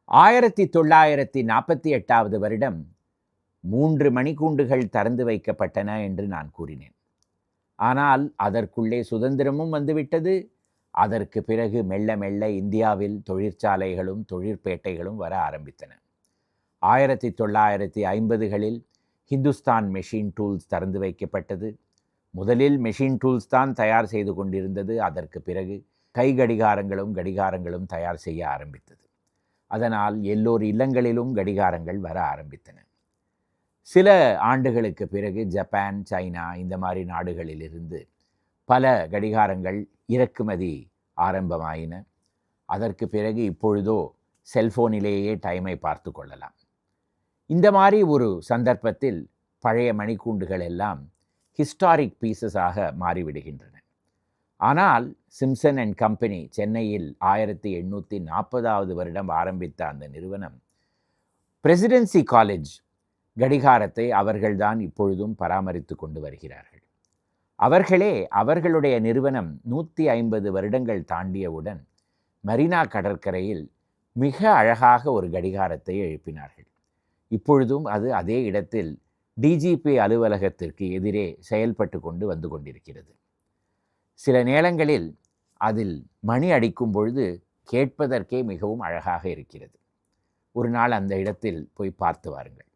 1948வது வருடம் 3 மணிக்கூண்டுகள் திறந்து வைக்கப்பட்டன என்று நான் கூறினேன். ஆனால் அதற்குள்ளே சுதந்திரமும் வந்துவிட்டது. அதற்கு பிறகு மெல்ல மெல்ல இந்தியாவில் தொழிற்சாலைகளும் தொழிற்பேட்டைகளும் வர ஆரம்பித்தன. 1950களில் ஹிந்துஸ்தான் மெஷின் டூல்ஸ் திறந்து வைக்கப்பட்டது. முதலில் மெஷின் டூல்ஸ் தான் தயார் செய்து கொண்டிருந்தது. அதற்கு பிறகு கை கடிகாரங்களும் தயார் செய்ய ஆரம்பித்தது. அதனால் எல்லோர் இல்லங்களிலும் கடிகாரங்கள் வர ஆரம்பித்தன. சில ஆண்டுகளுக்கு பிறகு ஜப்பான், சைனா இந்த மாதிரி நாடுகளிலிருந்து பல கடிகாரங்கள் இறக்குமதி ஆரம்பமாயின. அதற்கு பிறகு இப்பொழுதோ செல்போனிலேயே டைமை பார்த்து கொள்ளலாம். இந்த மாதிரி ஒரு சந்தர்ப்பத்தில் பழைய மணிக்கூண்டுகள் எல்லாம் ஹிஸ்டாரிக் பீசஸாக மாறிவிடுகின்றன. ஆனால் சிம்சன் அண்ட் கம்பெனி சென்னையில் 1840வது வருடம் ஆரம்பித்த அந்த நிறுவனம் பிரசிடென்சி காலேஜ் கடிகாரத்தை அவர்கள்தான் இப்பொழுதும் பராமரித்து கொண்டு வருகிறார்கள். அவர்களே அவர்களுடைய நிறுவனம் 150 வருடங்கள் தாண்டியவுடன் மெரினா கடற்கரையில் மிக அழகாக ஒரு கடிகாரத்தை எழுப்பினார்கள். இப்பொழுதும் அது அதே இடத்தில் டிஜிபி அலுவலகத்திற்கு எதிரே செயல்பட்டு கொண்டு வந்து கொண்டிருக்கிறது. சில நேரங்களில் அதில் மணி அடிக்கும் பொழுது கேட்பதற்கே மிகவும் அழகாக இருக்கிறது. ஒரு நாள் அந்த இடத்தில் போய் பார்த்து வாருங்கள்.